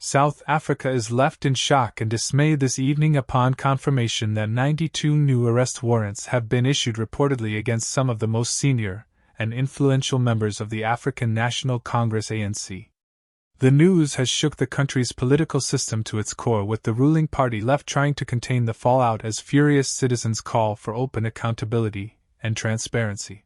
South Africa is left in shock and dismay this evening upon confirmation that 92 new arrest warrants have been issued reportedly against some of the most senior and influential members of the African National Congress ANC. The news has shook the country's political system to its core, with the ruling party left trying to contain the fallout as furious citizens call for open accountability and transparency.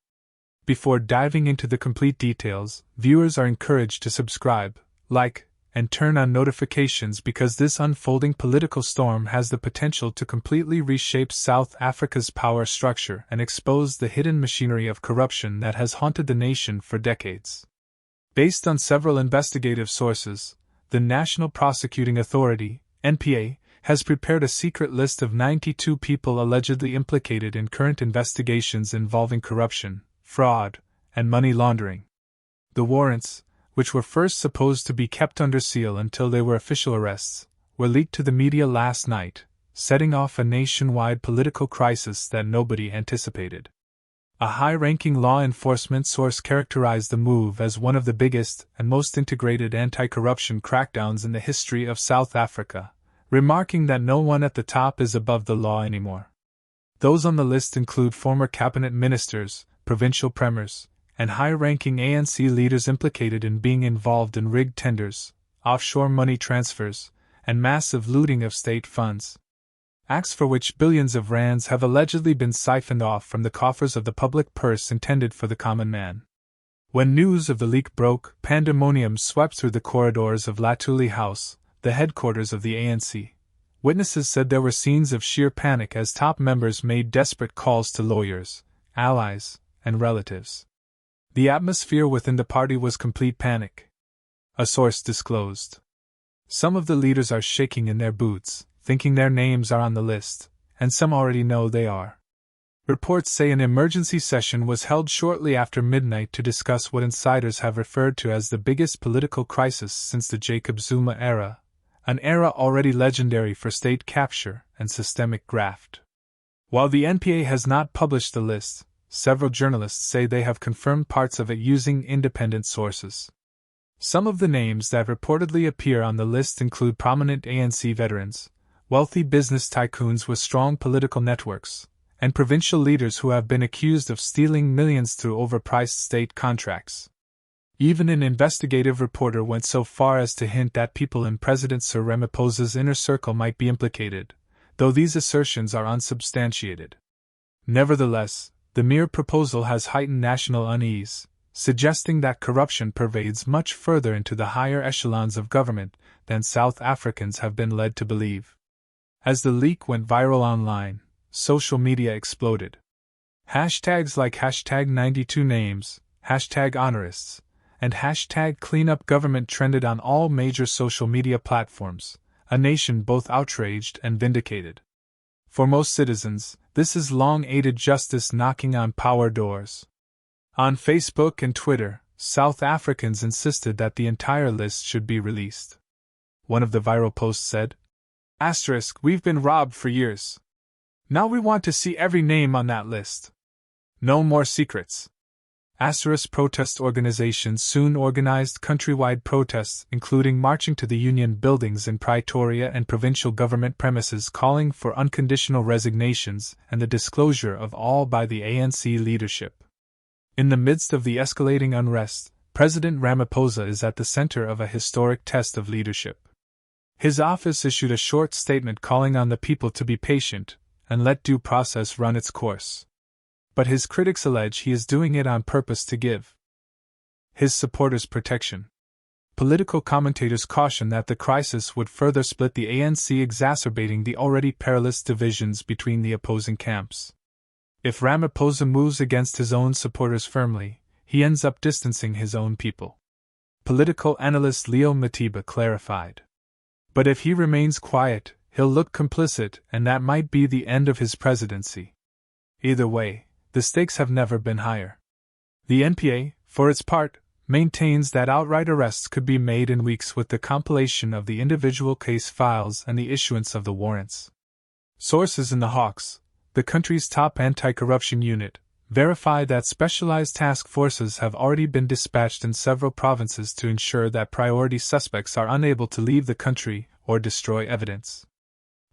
Before diving into the complete details, viewers are encouraged to subscribe, like, and turn on notifications because this unfolding political storm has the potential to completely reshape South Africa's power structure and expose the hidden machinery of corruption that has haunted the nation for decades. Based on several investigative sources, the National Prosecuting Authority, NPA, has prepared a secret list of 92 people allegedly implicated in current investigations involving corruption, fraud, and money laundering. The warrants, which were first supposed to be kept under seal until they were official arrests, were leaked to the media last night, setting off a nationwide political crisis that nobody anticipated. A high-ranking law enforcement source characterized the move as one of the biggest and most integrated anti-corruption crackdowns in the history of South Africa, remarking that no one at the top is above the law anymore. Those on the list include former cabinet ministers, provincial premiers, and high-ranking ANC leaders implicated in being involved in rigged tenders, offshore money transfers, and massive looting of state funds. Acts for which billions of rands have allegedly been siphoned off from the coffers of the public purse intended for the common man. When news of the leak broke, pandemonium swept through the corridors of Latuli House, the headquarters of the ANC. Witnesses said there were scenes of sheer panic as top members made desperate calls to lawyers, allies, and relatives. The atmosphere within the party was complete panic. A source disclosed. Some of the leaders are shaking in their boots, thinking their names are on the list, and some already know they are. Reports say an emergency session was held shortly after midnight to discuss what insiders have referred to as the biggest political crisis since the Jacob Zuma era, an era already legendary for state capture and systemic graft. While the NPA has not published the list, several journalists say they have confirmed parts of it using independent sources. Some of the names that reportedly appear on the list include prominent ANC veterans, wealthy business tycoons with strong political networks, and provincial leaders who have been accused of stealing millions through overpriced state contracts. Even an investigative reporter went so far as to hint that people in President Cyril Ramaphosa's inner circle might be implicated, though these assertions are unsubstantiated. Nevertheless, the mere proposal has heightened national unease, suggesting that corruption pervades much further into the higher echelons of government than South Africans have been led to believe. As the leak went viral online, social media exploded. Hashtags like #92names, #honorists, and #cleanupgovernment trended on all major social media platforms, a nation both outraged and vindicated. For most citizens, this is long-awaited justice knocking on power doors. On Facebook and Twitter, South Africans insisted that the entire list should be released. One of the viral posts said, "We've been robbed for years. Now we want to see every name on that list. No more secrets." Protest organizations soon organized countrywide protests, including marching to the union buildings in Pretoria and provincial government premises calling for unconditional resignations and the disclosure of all by the ANC leadership. In the midst of the escalating unrest, President Ramaphosa is at the center of a historic test of leadership. His office issued a short statement calling on the people to be patient and let due process run its course. But his critics allege he is doing it on purpose to give his supporters protection. Political commentators caution that the crisis would further split the ANC, exacerbating the already perilous divisions between the opposing camps. If Ramaphosa moves against his own supporters firmly, he ends up distancing his own people. Political analyst Leo Matiba clarified. But if he remains quiet, he'll look complicit, and that might be the end of his presidency. Either way, the stakes have never been higher. The NPA, for its part, maintains that outright arrests could be made in weeks with the compilation of the individual case files and the issuance of the warrants. Sources in the Hawks, the country's top anti-corruption unit, verify that specialized task forces have already been dispatched in several provinces to ensure that priority suspects are unable to leave the country or destroy evidence.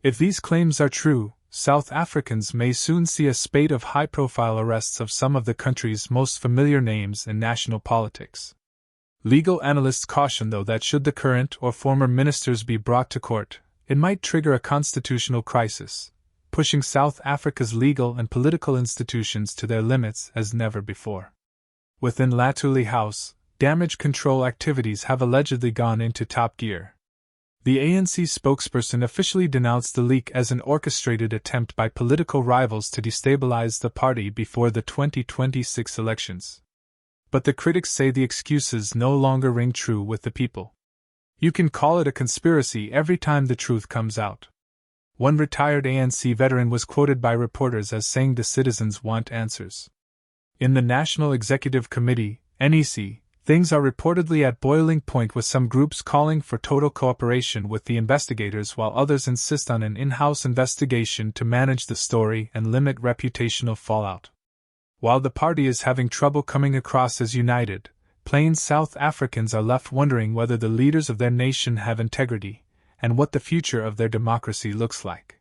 If these claims are true, South Africans may soon see a spate of high-profile arrests of some of the country's most familiar names in national politics. Legal analysts caution, though, that should the current or former ministers be brought to court, it might trigger a constitutional crisis, pushing South Africa's legal and political institutions to their limits as never before. Within Latuli House, damage control activities have allegedly gone into top gear. The ANC spokesperson officially denounced the leak as an orchestrated attempt by political rivals to destabilize the party before the 2026 elections. But the critics say the excuses no longer ring true with the people. You can call it a conspiracy every time the truth comes out. One retired ANC veteran was quoted by reporters as saying the citizens want answers. In the National Executive Committee, NEC, things are reportedly at boiling point, with some groups calling for total cooperation with the investigators while others insist on an in-house investigation to manage the story and limit reputational fallout. While the party is having trouble coming across as united, plain South Africans are left wondering whether the leaders of their nation have integrity, and what the future of their democracy looks like.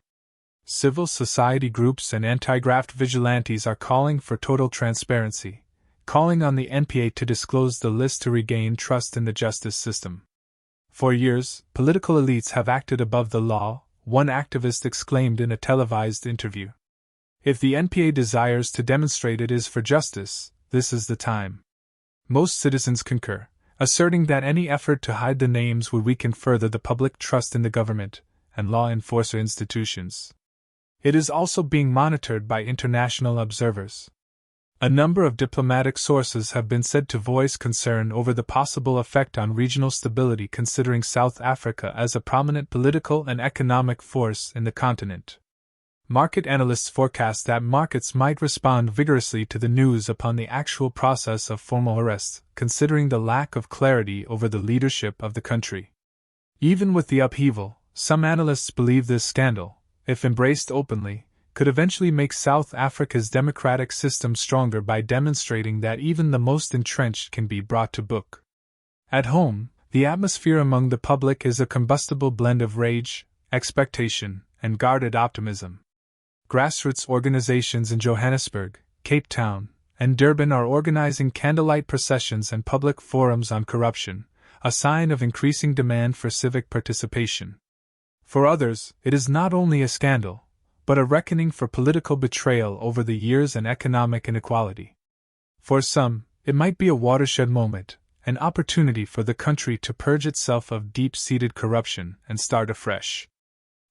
Civil society groups and anti-graft vigilantes are calling for total transparency, calling on the NPA to disclose the list to regain trust in the justice system. For years, political elites have acted above the law, one activist exclaimed in a televised interview. If the NPA desires to demonstrate it is for justice, this is the time. Most citizens concur, asserting that any effort to hide the names would weaken further the public trust in the government and law enforcer institutions. It is also being monitored by international observers. A number of diplomatic sources have been said to voice concern over the possible effect on regional stability, considering South Africa as a prominent political and economic force in the continent. Market analysts forecast that markets might respond vigorously to the news upon the actual process of formal arrests, considering the lack of clarity over the leadership of the country. Even with the upheaval, some analysts believe this scandal, if embraced openly, could eventually make South Africa's democratic system stronger by demonstrating that even the most entrenched can be brought to book. At home, the atmosphere among the public is a combustible blend of rage, expectation, and guarded optimism. Grassroots organizations in Johannesburg, Cape Town, and Durban are organizing candlelight processions and public forums on corruption, a sign of increasing demand for civic participation. For others, it is not only a scandal, but a reckoning for political betrayal over the years and economic inequality. For some, it might be a watershed moment, an opportunity for the country to purge itself of deep-seated corruption and start afresh.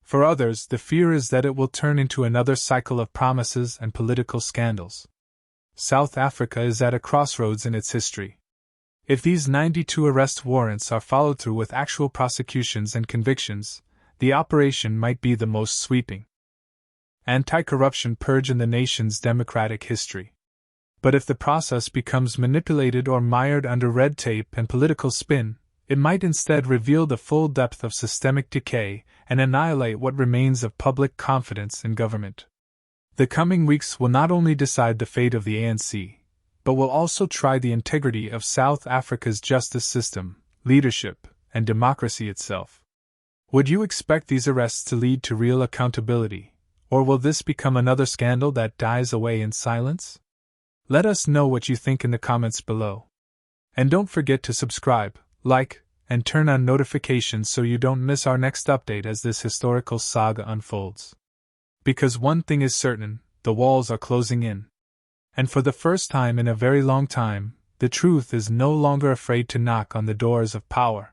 For others, the fear is that it will turn into another cycle of promises and political scandals. South Africa is at a crossroads in its history. If these 92 arrest warrants are followed through with actual prosecutions and convictions, the operation might be the most sweeping anti-corruption purge in the nation's democratic history. But if the process becomes manipulated or mired under red tape and political spin, it might instead reveal the full depth of systemic decay and annihilate what remains of public confidence in government. The coming weeks will not only decide the fate of the ANC, but will also try the integrity of South Africa's justice system, leadership, and democracy itself. Would you expect these arrests to lead to real accountability? Or will this become another scandal that dies away in silence? Let us know what you think in the comments below. And don't forget to subscribe, like, and turn on notifications so you don't miss our next update as this historical saga unfolds. Because one thing is certain, the walls are closing in. And for the first time in a very long time, the truth is no longer afraid to knock on the doors of power.